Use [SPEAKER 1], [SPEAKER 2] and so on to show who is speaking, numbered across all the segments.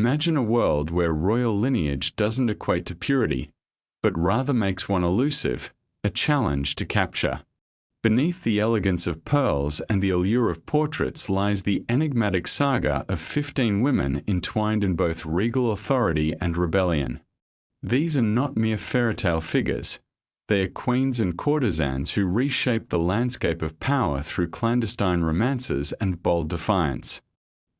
[SPEAKER 1] Imagine a world where royal lineage doesn't equate to purity, but rather makes one elusive, a challenge to capture. Beneath the elegance of pearls and the allure of portraits lies the enigmatic saga of 15 women entwined in both regal authority and rebellion. These are not mere fairytale figures. They are queens and courtesans who reshape the landscape of power through clandestine romances and bold defiance.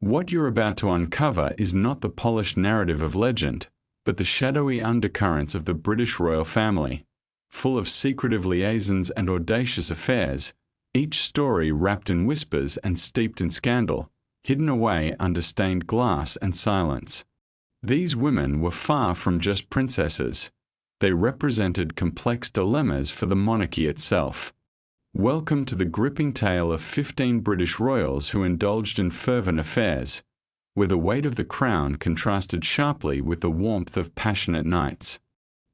[SPEAKER 1] What you're about to uncover is not the polished narrative of legend, but the shadowy undercurrents of the British royal family, full of secretive liaisons and audacious affairs, each story wrapped in whispers and steeped in scandal, hidden away under stained glass and silence. These women were far from just princesses. They represented complex dilemmas for the monarchy itself. Welcome to the gripping tale of 15 British royals who indulged in fervent affairs, where the weight of the crown contrasted sharply with the warmth of passionate nights.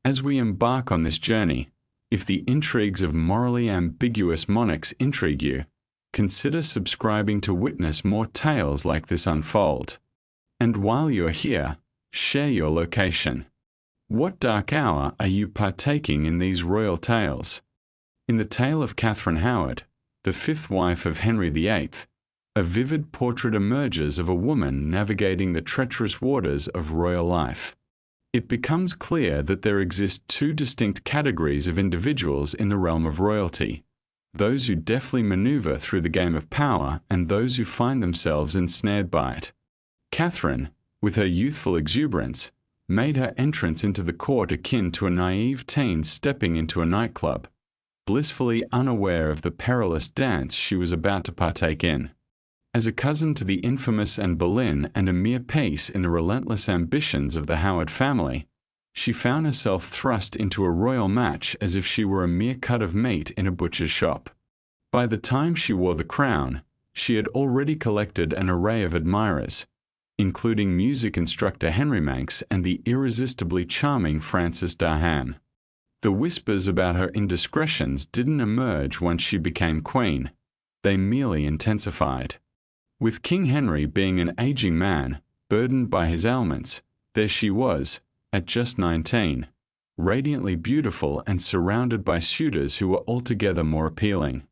[SPEAKER 1] As we embark on this journey, if the intrigues of morally ambiguous monarchs intrigue you, consider subscribing to witness more tales like this unfold. And while you're here, share your location. What dark hour are you partaking in these royal tales? In the tale of Katherine Howard, the fifth wife of Henry VIII, a vivid portrait emerges of a woman navigating the treacherous waters of royal life. It becomes clear that there exist two distinct categories of individuals in the realm of royalty: those who deftly maneuver through the game of power and those who find themselves ensnared by it. Katherine, with her youthful exuberance, made her entrance into the court akin to a naive teen stepping into a nightclub, blissfully unaware of the perilous dance she was about to partake in. As a cousin to the infamous Anne Boleyn and a mere piece in the relentless ambitions of the Howard family, she found herself thrust into a royal match as if she were a mere cut of meat in a butcher's shop. By the time she wore the crown, she had already collected an array of admirers, including music instructor Henry Manx and the irresistibly charming Frances Darhan. The whispers about her indiscretions didn't emerge once she became queen. They merely intensified. With King Henry being an aging man, burdened by his ailments, there she was, at just 19, radiantly beautiful and surrounded by suitors who were altogether more appealing.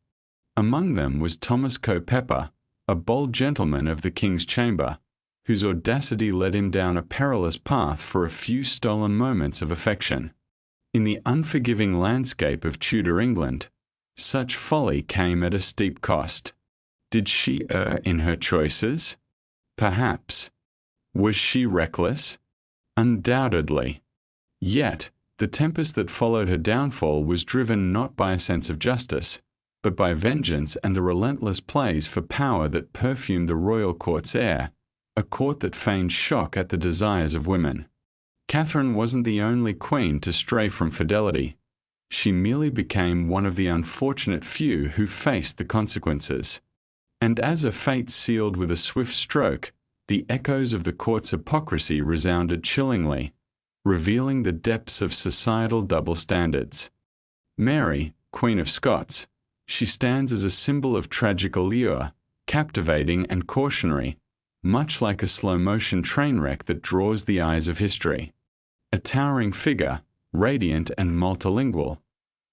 [SPEAKER 1] Among them was Thomas Coe-Pepper, a bold gentleman of the King's Chamber, whose audacity led him down a perilous path for a few stolen moments of affection. In the unforgiving landscape of Tudor England, such folly came at a steep cost. Did she err in her choices? Perhaps. Was she reckless? Undoubtedly. Yet, the tempest that followed her downfall was driven not by a sense of justice, but by vengeance and the relentless plays for power that perfumed the royal court's air, a court that feigned shock at the desires of women. Katherine wasn't the only queen to stray from fidelity. She merely became one of the unfortunate few who faced the consequences. And as a fate sealed with a swift stroke, the echoes of the court's hypocrisy resounded chillingly, revealing the depths of societal double standards. Mary, Queen of Scots, she stands as a symbol of tragic allure, captivating and cautionary, much like a slow-motion train wreck that draws the eyes of history. A towering figure, radiant and multilingual,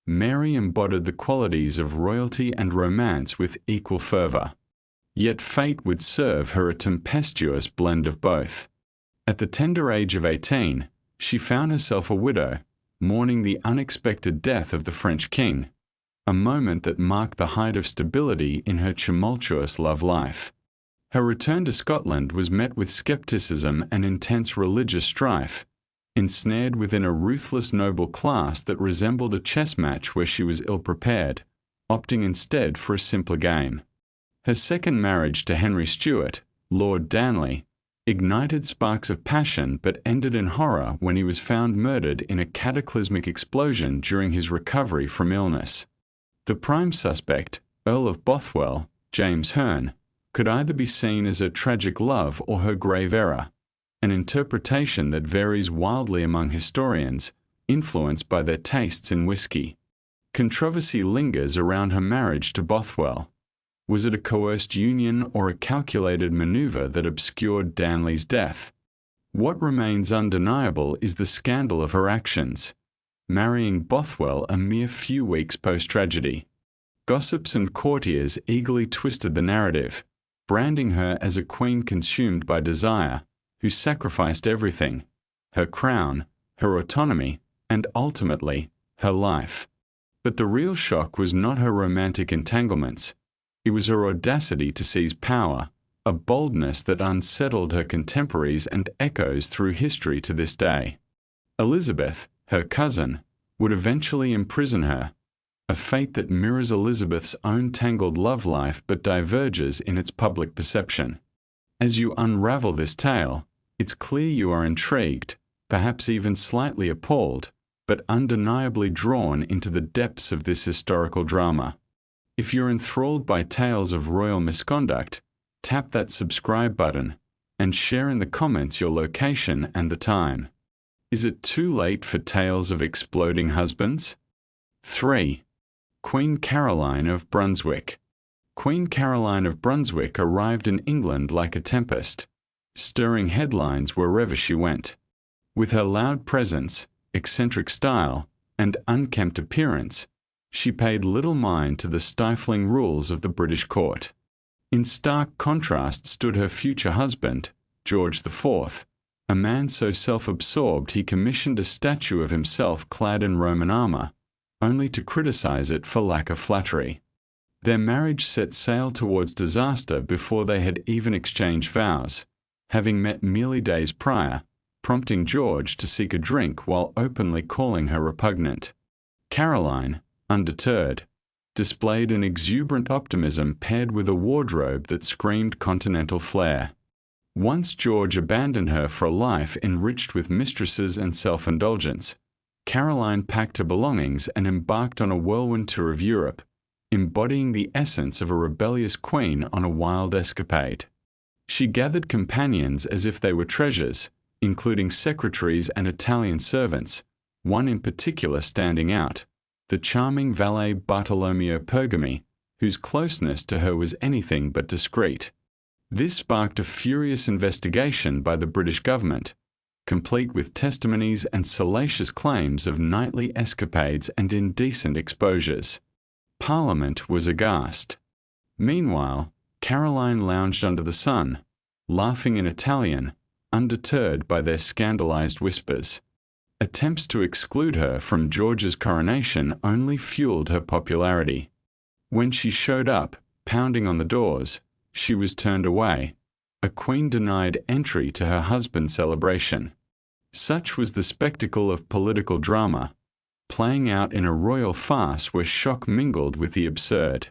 [SPEAKER 1] Mary embodied the qualities of royalty and romance with equal fervor. Yet fate would serve her a tempestuous blend of both. At the tender age of 18, she found herself a widow, mourning the unexpected death of the French king, a moment that marked the height of stability in her tumultuous love life. Her return to Scotland was met with skepticism and intense religious strife, ensnared within a ruthless noble class that resembled a chess match where she was ill-prepared, opting instead for a simpler game. Her second marriage to Henry Stuart, Lord Darnley, ignited sparks of passion but ended in horror when he was found murdered in a cataclysmic explosion during his recovery from illness. The prime suspect, Earl of Bothwell, James Hearn, could either be seen as her tragic love or her grave error, an interpretation that varies wildly among historians, influenced by their tastes in whiskey. Controversy lingers around her marriage to Bothwell. Was it a coerced union or a calculated maneuver that obscured Darnley's death? What remains undeniable is the scandal of her actions, marrying Bothwell a mere few weeks post-tragedy. Gossips and courtiers eagerly twisted the narrative, branding her as a queen consumed by desire, who sacrificed everything: her crown, her autonomy, and ultimately, her life. But the real shock was not her romantic entanglements. It was her audacity to seize power, a boldness that unsettled her contemporaries and echoes through history to this day. Elizabeth, her cousin, would eventually imprison her, a fate that mirrors Elizabeth's own tangled love life but diverges in its public perception. As you unravel this tale, it's clear you are intrigued, perhaps even slightly appalled, but undeniably drawn into the depths of this historical drama. If you're enthralled by tales of royal misconduct, tap that subscribe button and share in the comments your location and the time. Is it too late for tales of exploding husbands? 3. Queen Caroline of Brunswick. Queen Caroline of Brunswick arrived in England like a tempest, stirring headlines wherever she went. With her loud presence, eccentric style, and unkempt appearance, she paid little mind to the stifling rules of the British court. In stark contrast stood her future husband, George IV, a man so self-absorbed he commissioned a statue of himself clad in Roman armor, only to criticize it for lack of flattery. Their marriage set sail towards disaster before they had even exchanged vows, having met merely days prior, prompting George to seek a drink while openly calling her repugnant. Caroline, undeterred, displayed an exuberant optimism paired with a wardrobe that screamed continental flair. Once George abandoned her for a life enriched with mistresses and self-indulgence, Caroline packed her belongings and embarked on a whirlwind tour of Europe, embodying the essence of a rebellious queen on a wild escapade. She gathered companions as if they were treasures, including secretaries and Italian servants, one in particular standing out, the charming valet Bartolomeo Pergami, whose closeness to her was anything but discreet. This sparked a furious investigation by the British government, complete with testimonies and salacious claims of nightly escapades and indecent exposures. Parliament was aghast. Meanwhile, Caroline lounged under the sun, laughing in Italian, undeterred by their scandalized whispers. Attempts to exclude her from George's coronation only fueled her popularity. When she showed up, pounding on the doors, she was turned away. A queen denied entry to her husband's celebration. Such was the spectacle of political drama, playing out in a royal farce where shock mingled with the absurd.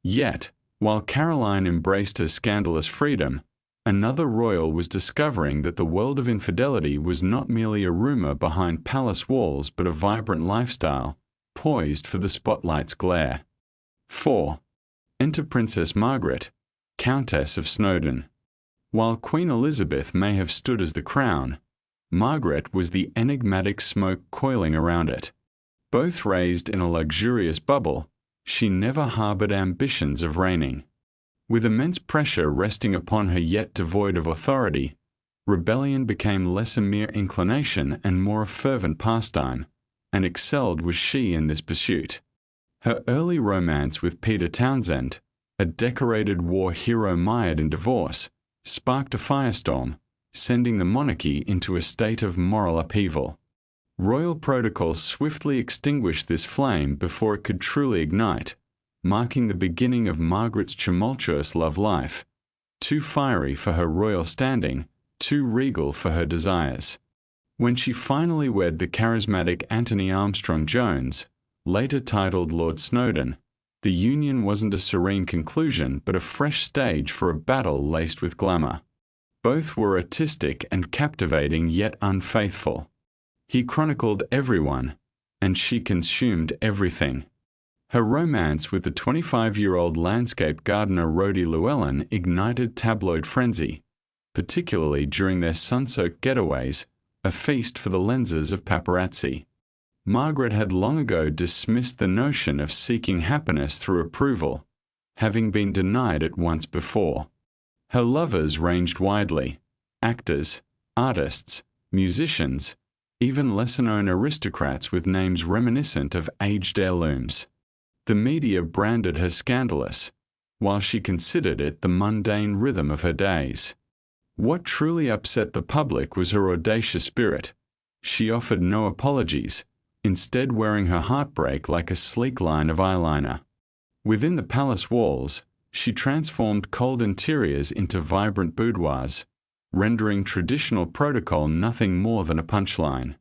[SPEAKER 1] Yet, while Caroline embraced her scandalous freedom, another royal was discovering that the world of infidelity was not merely a rumor behind palace walls but a vibrant lifestyle, poised for the spotlight's glare. 4. Enter Princess Margaret, Countess of Snowdon. While Queen Elizabeth may have stood as the crown, Margaret was the enigmatic smoke coiling around it. Both raised in a luxurious bubble, she never harbored ambitions of reigning. With immense pressure resting upon her yet devoid of authority, rebellion became less a mere inclination and more a fervent pastime, and excelled was she in this pursuit. Her early romance with Peter Townsend, a decorated war hero mired in divorce, sparked a firestorm, sending the monarchy into a state of moral upheaval. Royal protocol swiftly extinguished this flame before it could truly ignite, marking the beginning of Margaret's tumultuous love life, too fiery for her royal standing, too regal for her desires. When she finally wed the charismatic Anthony Armstrong-Jones, later titled Lord Snowdon, the union wasn't a serene conclusion but a fresh stage for a battle laced with glamour. Both were artistic and captivating yet unfaithful. He chronicled everyone, and she consumed everything. Her romance with the 25-year-old landscape gardener Rhodey Llewellyn ignited tabloid frenzy, particularly during their sun-soaked getaways, a feast for the lenses of paparazzi. Margaret had long ago dismissed the notion of seeking happiness through approval, having been denied it once before. Her lovers ranged widely: actors, artists, musicians, even lesser-known aristocrats with names reminiscent of aged heirlooms. The media branded her scandalous, while she considered it the mundane rhythm of her days. What truly upset the public was her audacious spirit. She offered no apologies, instead wearing her heartbreak like a sleek line of eyeliner. Within the palace walls, she transformed cold interiors into vibrant boudoirs, rendering traditional protocol nothing more than a punchline.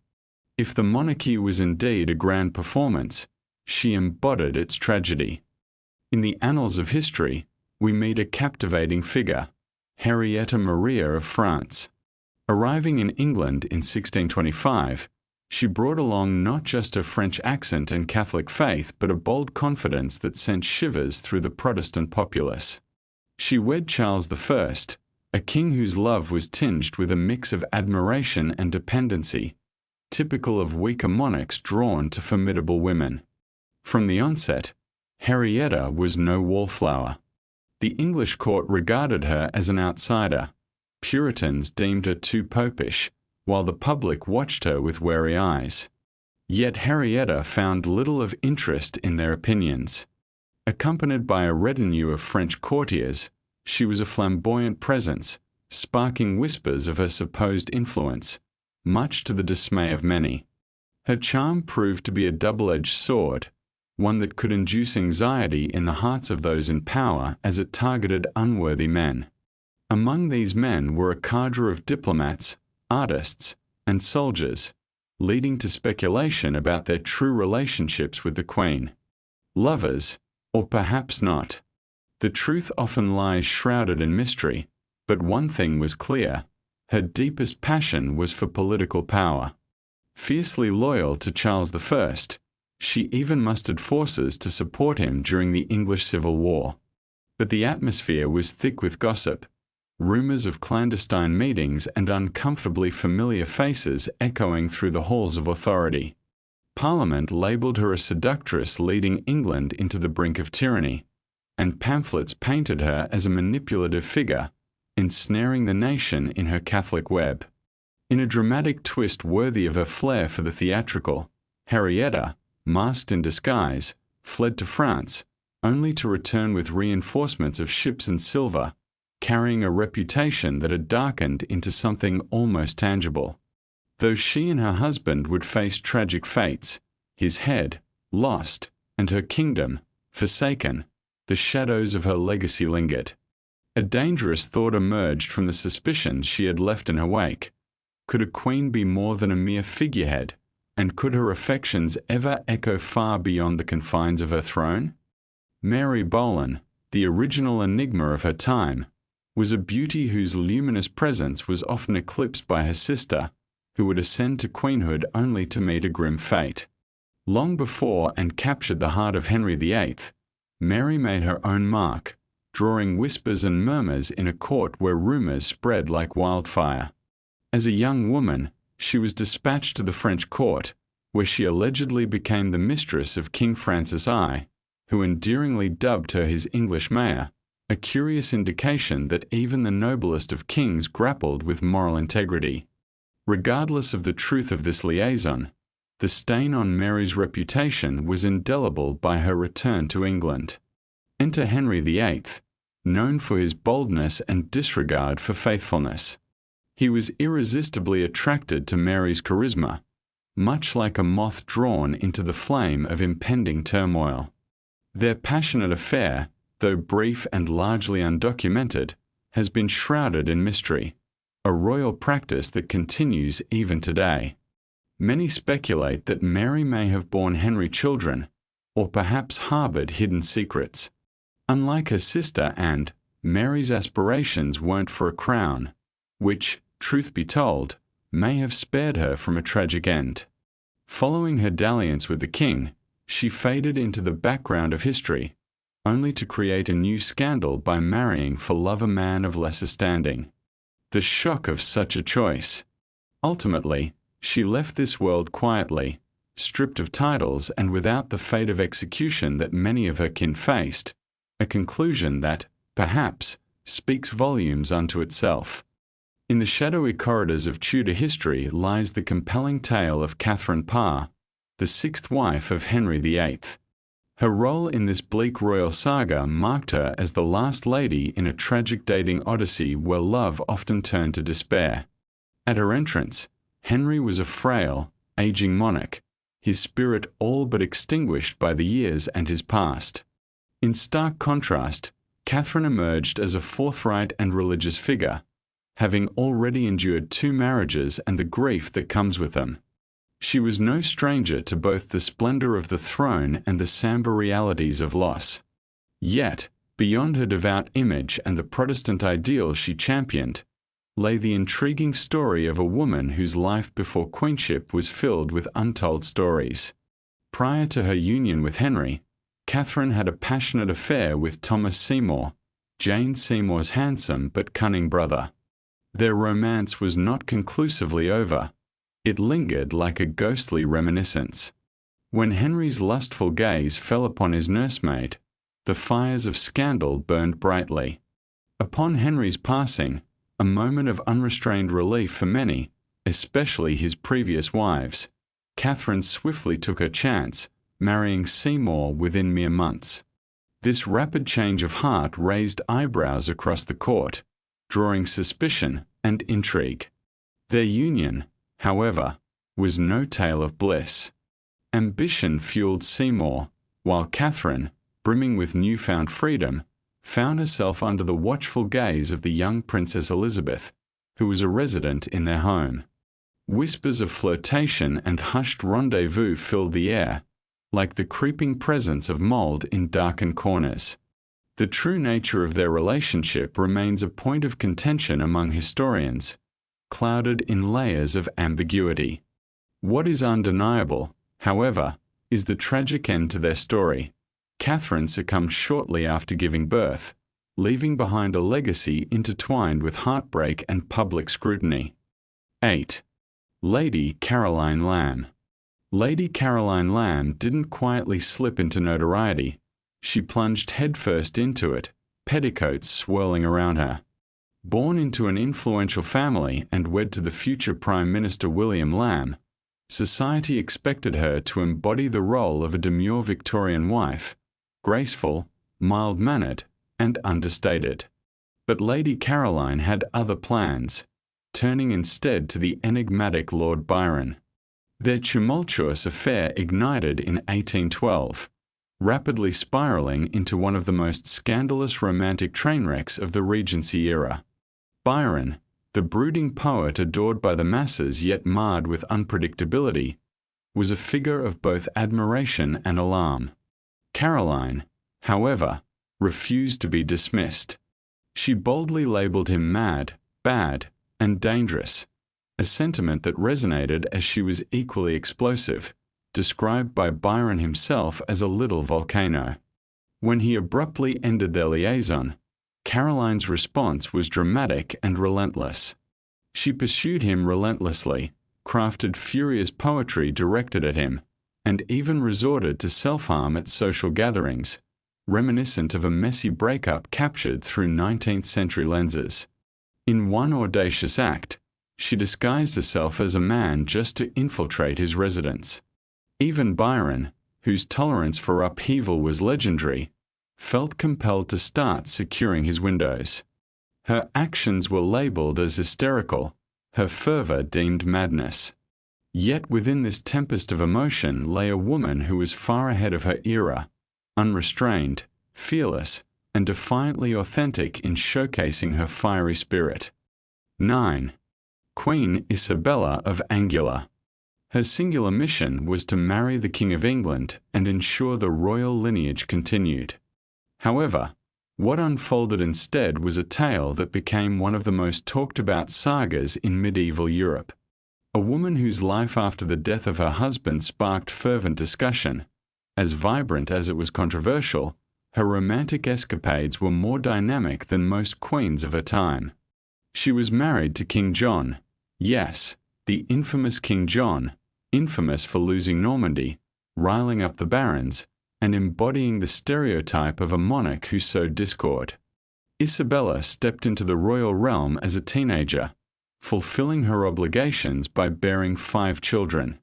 [SPEAKER 1] If the monarchy was indeed a grand performance, she embodied its tragedy. In the annals of history, we meet a captivating figure, Henrietta Maria of France. Arriving in England in 1625, she brought along not just a French accent and Catholic faith but a bold confidence that sent shivers through the Protestant populace. She wed Charles I, a king whose love was tinged with a mix of admiration and dependency, typical of weaker monarchs drawn to formidable women. From the onset, Henrietta was no wallflower. The English court regarded her as an outsider. Puritans deemed her too popish, while the public watched her with wary eyes. Yet Henrietta found little of interest in their opinions. Accompanied by a retinue of French courtiers, she was a flamboyant presence, sparking whispers of her supposed influence, much to the dismay of many. Her charm proved to be a double-edged sword, one that could induce anxiety in the hearts of those in power as it targeted unworthy men. Among these men were a cadre of diplomats, artists, and soldiers, leading to speculation about their true relationships with the Queen. Lovers, or perhaps not. The truth often lies shrouded in mystery, but one thing was clear: her deepest passion was for political power. Fiercely loyal to Charles I, she even mustered forces to support him during the English Civil War. But the atmosphere was thick with gossip, rumors of clandestine meetings and uncomfortably familiar faces echoing through the halls of authority. Parliament labelled her a seductress leading England into the brink of tyranny, and pamphlets painted her as a manipulative figure, ensnaring the nation in her Catholic web. In a dramatic twist worthy of her flair for the theatrical, Henrietta, masked in disguise, fled to France, only to return with reinforcements of ships and silver, carrying a reputation that had darkened into something almost tangible. Though she and her husband would face tragic fates, his head, lost, and her kingdom, forsaken, the shadows of her legacy lingered. A dangerous thought emerged from the suspicions she had left in her wake. Could a queen be more than a mere figurehead? And could her affections ever echo far beyond the confines of her throne? Mary Boleyn, the original enigma of her time, was a beauty whose luminous presence was often eclipsed by her sister, who would ascend to queenhood only to meet a grim fate. Long before and captured the heart of Henry VIII, Mary made her own mark, drawing whispers and murmurs in a court where rumors spread like wildfire. As a young woman, she was dispatched to the French court, where she allegedly became the mistress of King Francis I, who endearingly dubbed her his English mayor, a curious indication that even the noblest of kings grappled with moral integrity. Regardless of the truth of this liaison, the stain on Mary's reputation was indelible by her return to England. Enter Henry VIII, known for his boldness and disregard for faithfulness. He was irresistibly attracted to Mary's charisma, much like a moth drawn into the flame of impending turmoil. Their passionate affair, though brief and largely undocumented, has been shrouded in mystery, a royal practice that continues even today. Many speculate that Mary may have borne Henry children, or perhaps harbored hidden secrets. Unlike her sister Anne, Mary's aspirations weren't for a crown, which, truth be told, may have spared her from a tragic end. Following her dalliance with the king, she faded into the background of history, only to create a new scandal by marrying for love a man of lesser standing. The shock of such a choice. Ultimately, she left this world quietly, stripped of titles and without the fate of execution that many of her kin faced, a conclusion that, perhaps, speaks volumes unto itself. In the shadowy corridors of Tudor history lies the compelling tale of Katherine Parr, the sixth wife of Henry VIII. Her role in this bleak royal saga marked her as the last lady in a tragic dating odyssey where love often turned to despair. At her entrance, Henry was a frail, aging monarch, his spirit all but extinguished by the years and his past. In stark contrast, Katherine emerged as a forthright and religious figure, having already endured 2 marriages and the grief that comes with them. She was no stranger to both the splendor of the throne and the somber realities of loss. Yet, beyond her devout image and the Protestant ideals she championed, lay the intriguing story of a woman whose life before queenship was filled with untold stories. Prior to her union with Henry, Katherine had a passionate affair with Thomas Seymour, Jane Seymour's handsome but cunning brother. Their romance was not conclusively over. It lingered like a ghostly reminiscence. When Henry's lustful gaze fell upon his nursemaid, the fires of scandal burned brightly. Upon Henry's passing, a moment of unrestrained relief for many, especially his previous wives, Katherine swiftly took her chance, marrying Seymour within mere months. This rapid change of heart raised eyebrows across the court, drawing suspicion and intrigue. Their union, however, was no tale of bliss. Ambition fueled Seymour, while Katherine, brimming with newfound freedom, found herself under the watchful gaze of the young Princess Elizabeth, who was a resident in their home. Whispers of flirtation and hushed rendezvous filled the air, like the creeping presence of mold in darkened corners. The true nature of their relationship remains a point of contention among historians, clouded in layers of ambiguity. What is undeniable, however, is the tragic end to their story. Katherine succumbed shortly after giving birth, leaving behind a legacy intertwined with heartbreak and public scrutiny. 8. Lady Caroline Lamb. Lady Caroline Lamb didn't quietly slip into notoriety. She plunged headfirst into it, petticoats swirling around her. Born into an influential family and wed to the future Prime Minister William Lamb, society expected her to embody the role of a demure Victorian wife, graceful, mild-mannered, and understated. But Lady Caroline had other plans, turning instead to the enigmatic Lord Byron. Their tumultuous affair ignited in 1812, rapidly spiraling into one of the most scandalous romantic trainwrecks of the Regency era. Byron, the brooding poet adored by the masses yet marred with unpredictability, was a figure of both admiration and alarm. Caroline, however, refused to be dismissed. She boldly labelled him mad, bad, and dangerous, a sentiment that resonated as she was equally explosive, described by Byron himself as a little volcano. When he abruptly ended their liaison, Caroline's response was dramatic and relentless. She pursued him relentlessly, crafted furious poetry directed at him, and even resorted to self-harm at social gatherings, reminiscent of a messy breakup captured through 19th century lenses. In one audacious act, she disguised herself as a man just to infiltrate his residence. Even Byron, whose tolerance for upheaval was legendary, felt compelled to start securing his windows. Her actions were labelled as hysterical, her fervour deemed madness. Yet within this tempest of emotion lay a woman who was far ahead of her era, unrestrained, fearless, and defiantly authentic in showcasing her fiery spirit. 9. Queen Isabella of Angoulême. Her singular mission was to marry the King of England and ensure the royal lineage continued. However, what unfolded instead was a tale that became one of the most talked about sagas in medieval Europe. A woman whose life after the death of her husband sparked fervent discussion. As vibrant as it was controversial, her romantic escapades were more dynamic than most queens of her time. She was married to King John, yes, the infamous King John, infamous for losing Normandy, riling up the barons, and embodying the stereotype of a monarch who sowed discord. Isabella stepped into the royal realm as a teenager, fulfilling her obligations by bearing 5 children.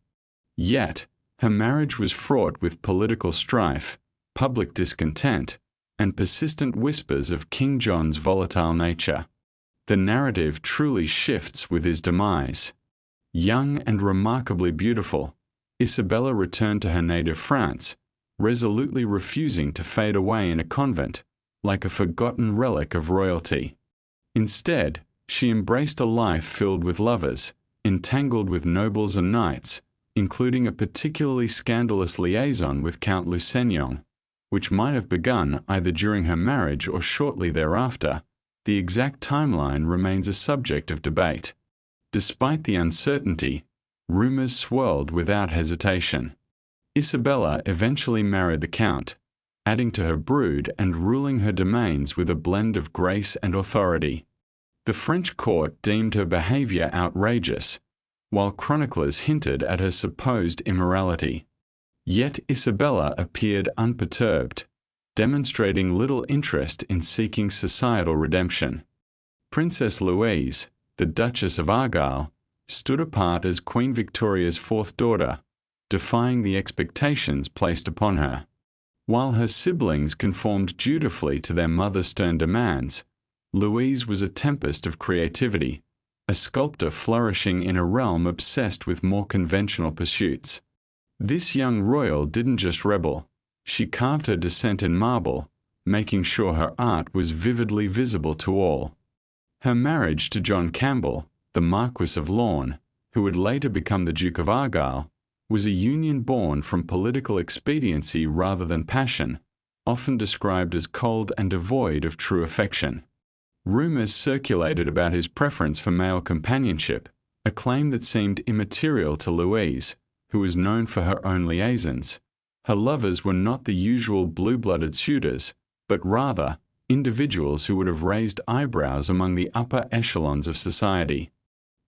[SPEAKER 1] Yet, her marriage was fraught with political strife, public discontent, and persistent whispers of King John's volatile nature. The narrative truly shifts with his demise. Young and remarkably beautiful, Isabella returned to her native France, resolutely refusing to fade away in a convent, like a forgotten relic of royalty. Instead, she embraced a life filled with lovers, entangled with nobles and knights, including a particularly scandalous liaison with Count Lusignan, which might have begun either during her marriage or shortly thereafter. The exact timeline remains a subject of debate. Despite the uncertainty, rumors swirled without hesitation. Isabella eventually married the Count, adding to her brood and ruling her domains with a blend of grace and authority. The French court deemed her behavior outrageous, while chroniclers hinted at her supposed immorality. Yet Isabella appeared unperturbed, demonstrating little interest in seeking societal redemption. Princess Louise, the Duchess of Argyll, stood apart as Queen Victoria's 4th daughter, defying the expectations placed upon her. While her siblings conformed dutifully to their mother's stern demands, Louise was a tempest of creativity, a sculptor flourishing in a realm obsessed with more conventional pursuits. This young royal didn't just rebel, she carved her descent in marble, making sure her art was vividly visible to all. Her marriage to John Campbell, the Marquis of Lorne, who would later become the Duke of Argyll, was a union born from political expediency rather than passion, often described as cold and devoid of true affection. Rumors circulated about his preference for male companionship, a claim that seemed immaterial to Louise, who was known for her own liaisons. Her lovers were not the usual blue-blooded suitors, but rather individuals who would have raised eyebrows among the upper echelons of society.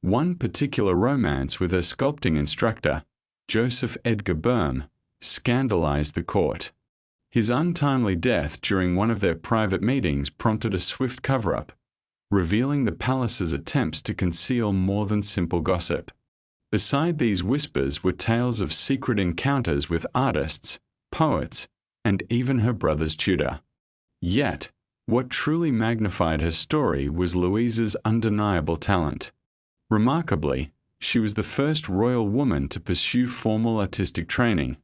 [SPEAKER 1] One particular romance with her sculpting instructor, Joseph Edgar Boehm, scandalized the court. His untimely death during one of their private meetings prompted a swift cover-up, revealing the palace's attempts to conceal more than simple gossip. Beside these whispers were tales of secret encounters with artists, poets, and even her brother's tutor. Yet, what truly magnified her story was Louise's undeniable talent. Remarkably, she was the first royal woman to pursue formal artistic training,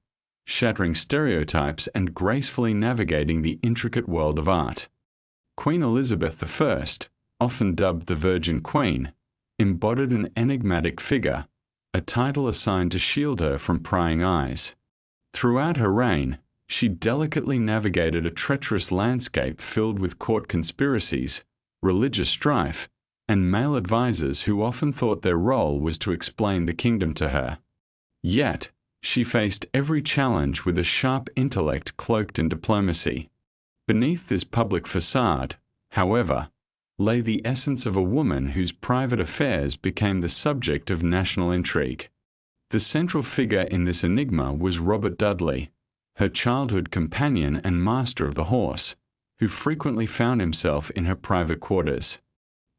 [SPEAKER 1] shattering stereotypes and gracefully navigating the intricate world of art. Queen Elizabeth I, often dubbed the Virgin Queen, embodied an enigmatic figure, a title assigned to shield her from prying eyes. Throughout her reign, she delicately navigated a treacherous landscape filled with court conspiracies, religious strife, and male advisors who often thought their role was to explain the kingdom to her. Yet, she faced every challenge with a sharp intellect cloaked in diplomacy. Beneath this public facade, however, lay the essence of a woman whose private affairs became the subject of national intrigue. The central figure in this enigma was Robert Dudley, her childhood companion and master of the horse, who frequently found himself in her private quarters.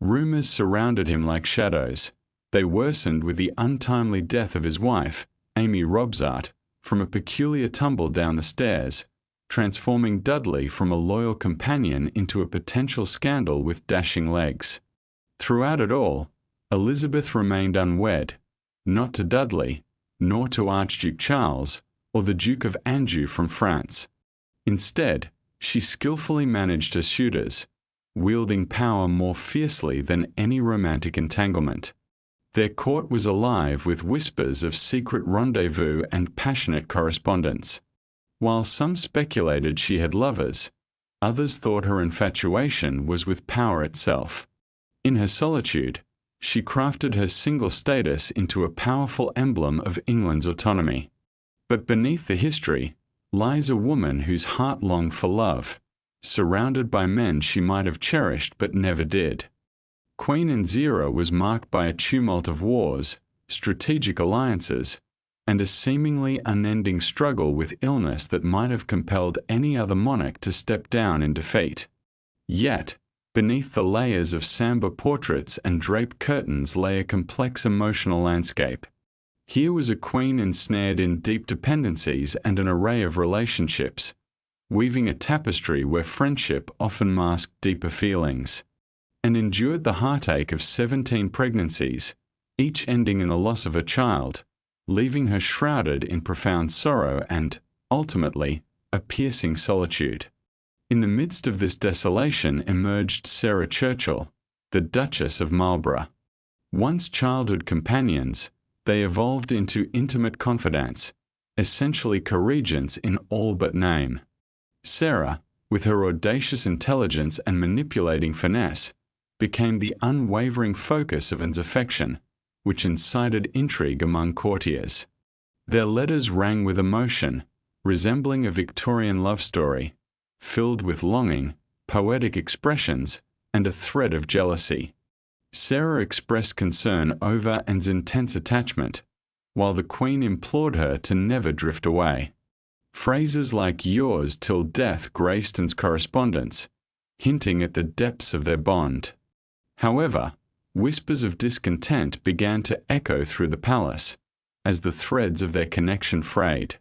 [SPEAKER 1] Rumors surrounded him like shadows. They worsened with the untimely death of his wife, Amy Robsart, from a peculiar tumble down the stairs, transforming Dudley from a loyal companion into a potential scandal with dashing legs. Throughout it all, Elizabeth remained unwed, not to Dudley, nor to Archduke Charles, or the Duke of Anjou from France. Instead, she skillfully managed her suitors, wielding power more fiercely than any romantic entanglement. Their court was alive with whispers of secret rendezvous and passionate correspondence. While some speculated she had lovers, others thought her infatuation was with power itself. In her solitude, she crafted her single status into a powerful emblem of England's autonomy. But beneath the history lies a woman whose heart longed for love, surrounded by men she might have cherished but never did. Queen Inzira was marked by a tumult of wars, strategic alliances, and a seemingly unending struggle with illness that might have compelled any other monarch to step down in defeat. Yet, Beneath the layers of somber portraits and draped curtains lay a complex emotional landscape. Here was a queen ensnared in deep dependencies and an array of relationships, weaving a tapestry where friendship often masked deeper feelings, and endured the heartache of 17 pregnancies, each ending in the loss of a child, leaving her shrouded in profound sorrow and, ultimately, a piercing solitude. In the midst of this desolation emerged Sarah Churchill, the Duchess of Marlborough. Once childhood companions, they evolved into intimate confidants, essentially co-regents in all but name. Sarah, with her audacious intelligence and manipulating finesse, became the unwavering focus of Anne's affection, which incited intrigue among courtiers. Their letters rang with emotion, resembling a Victorian love story, filled with longing, poetic expressions, and a thread of jealousy. Sarah expressed concern over Anne's intense attachment, while the Queen implored her to never drift away. Phrases like "yours till death" graced Anne's correspondence, hinting at the depths of their bond. However, whispers of discontent began to echo through the palace, as the threads of their connection frayed.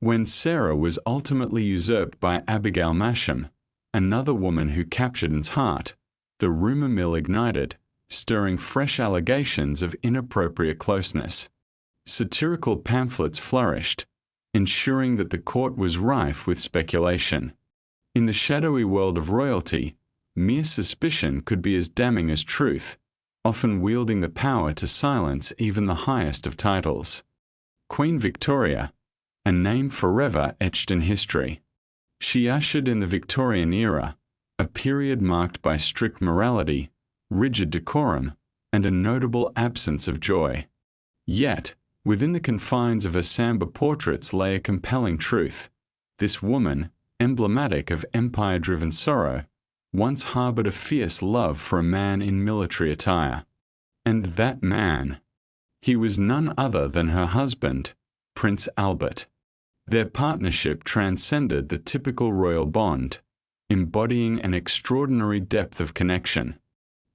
[SPEAKER 1] When Sarah was ultimately usurped by Abigail Masham, another woman who captured Anne's heart, the rumour mill ignited, stirring fresh allegations of inappropriate closeness. Satirical pamphlets flourished, ensuring that the court was rife with speculation. In the shadowy world of royalty, mere suspicion could be as damning as truth, often wielding the power to silence even the highest of titles. Queen Victoria, a name forever etched in history. She ushered in the Victorian era, a period marked by strict morality, rigid decorum, and a notable absence of joy. Yet, within the confines of her somber portraits lay a compelling truth. This woman, emblematic of empire-driven sorrow, once harbored a fierce love for a man in military attire. And that man, he was none other than her husband, Prince Albert. Their partnership transcended the typical royal bond, embodying an extraordinary depth of connection.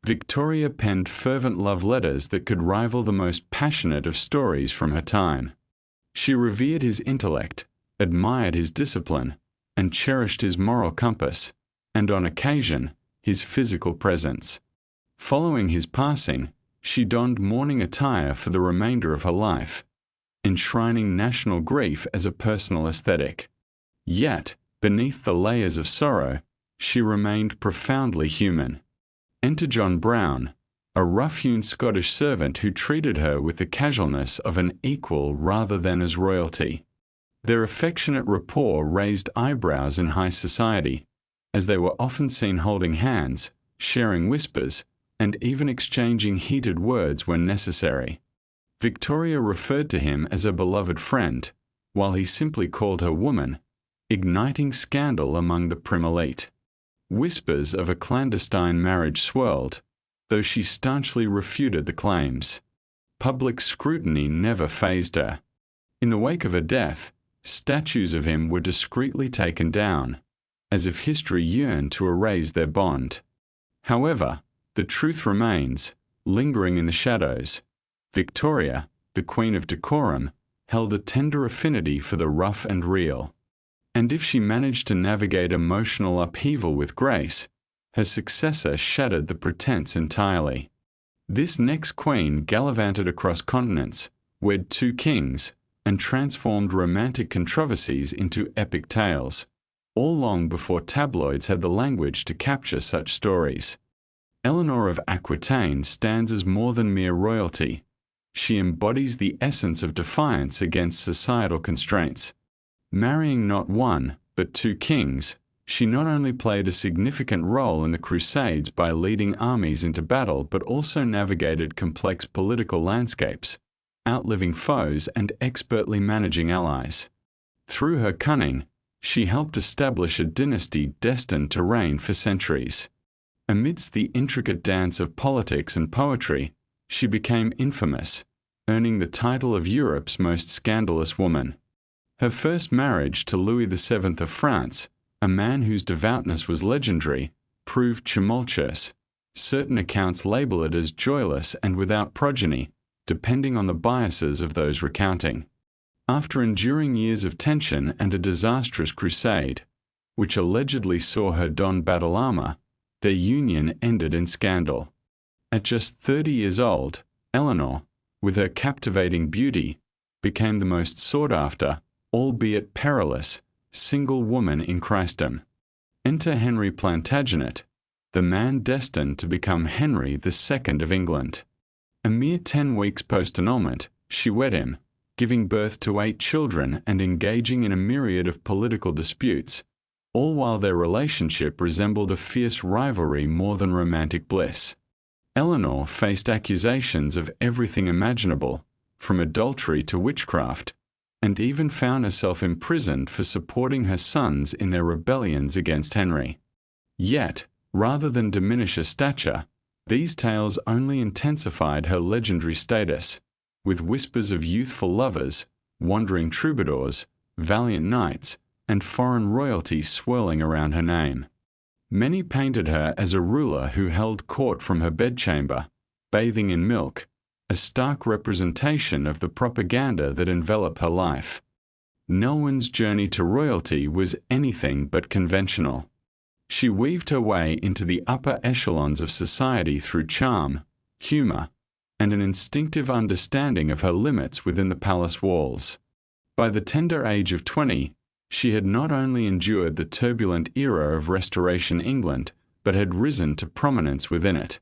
[SPEAKER 1] Victoria penned fervent love letters that could rival the most passionate of stories from her time. She revered his intellect, admired his discipline, and cherished his moral compass, and on occasion, his physical presence. Following his passing, she donned mourning attire for the remainder of her life, enshrining national grief as a personal aesthetic. Yet, beneath the layers of sorrow, she remained profoundly human. Enter John Brown, a rough-hewn Scottish servant who treated her with the casualness of an equal rather than as royalty. Their affectionate rapport raised eyebrows in high society, as they were often seen holding hands, sharing whispers, and even exchanging heated words when necessary. Victoria referred to him as a beloved friend, while he simply called her woman, igniting scandal among the prim elite. Whispers of a clandestine marriage swirled, though she staunchly refuted the claims. Public scrutiny never fazed her. In the wake of her death, statues of him were discreetly taken down, as if history yearned to erase their bond. However, the truth remains, lingering in the shadows. Victoria, the Queen of Decorum, held a tender affinity for the rough and real. And if she managed to navigate emotional upheaval with grace, her successor shattered the pretense entirely. This next queen gallivanted across continents, wed 2 kings, and transformed romantic controversies into epic tales, all long before tabloids had the language to capture such stories. Eleanor of Aquitaine stands as more than mere royalty. She embodies the essence of defiance against societal constraints. Marrying not 1, but 2 kings, she not only played a significant role in the Crusades by leading armies into battle but also navigated complex political landscapes, outliving foes and expertly managing allies. Through her cunning, she helped establish a dynasty destined to reign for centuries. Amidst the intricate dance of politics and poetry, she became infamous, earning the title of Europe's most scandalous woman. Her first marriage to Louis VII of France, a man whose devoutness was legendary, proved tumultuous. Certain accounts label it as joyless and without progeny, depending on the biases of those recounting. After enduring years of tension and a disastrous crusade, which allegedly saw her don battle armor, their union ended in scandal. At just 30 years old, Eleanor, with her captivating beauty, became the most sought-after, albeit perilous, single woman in Christendom. Enter Henry Plantagenet, the man destined to become Henry II of England. A mere 10 weeks post-annulment, she wed him, giving birth to 8 children and engaging in a myriad of political disputes, all while their relationship resembled a fierce rivalry more than romantic bliss. Eleanor faced accusations of everything imaginable, from adultery to witchcraft, and even found herself imprisoned for supporting her sons in their rebellions against Henry. Yet, rather than diminish her stature, these tales only intensified her legendary status, with whispers of youthful lovers, wandering troubadours, valiant knights, and foreign royalty swirling around her name. Many painted her as a ruler who held court from her bedchamber, bathing in milk, a stark representation of the propaganda that enveloped her life. Nell Gwyn's journey to royalty was anything but conventional. She weaved her way into the upper echelons of society through charm, humor, and an instinctive understanding of her limits within the palace walls. By the tender age of 20, she had not only endured the turbulent era of Restoration England, but had risen to prominence within it.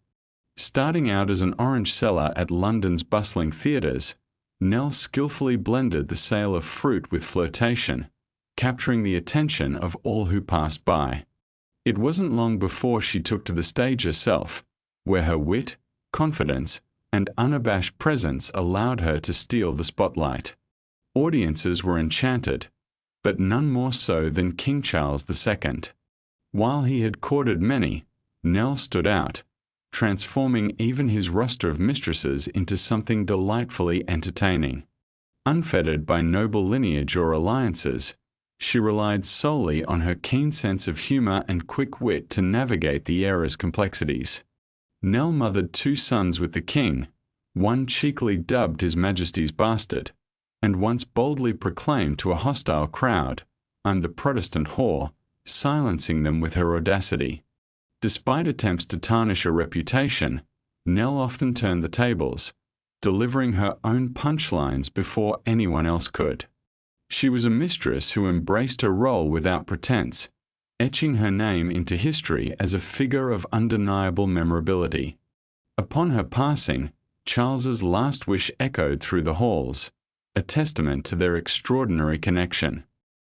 [SPEAKER 1] Starting out as an orange seller at London's bustling theatres, Nell skillfully blended the sale of fruit with flirtation, capturing the attention of all who passed by. It wasn't long before she took to the stage herself, where her wit, confidence, and unabashed presence allowed her to steal the spotlight. Audiences were enchanted, but none more so than King Charles II. While he had courted many, Nell stood out, transforming even his roster of mistresses into something delightfully entertaining. Unfettered by noble lineage or alliances, she relied solely on her keen sense of humor and quick wit to navigate the era's complexities. Nell mothered 2 sons with the king, one cheekily dubbed His Majesty's bastard, and once boldly proclaimed to a hostile crowd, "I'm the Protestant whore," silencing them with her audacity. Despite attempts to tarnish her reputation, Nell often turned the tables, delivering her own punchlines before anyone else could. She was a mistress who embraced her role without pretense, etching her name into history as a figure of undeniable memorability. Upon her passing, Charles's last wish echoed through the halls, a testament to their extraordinary connection.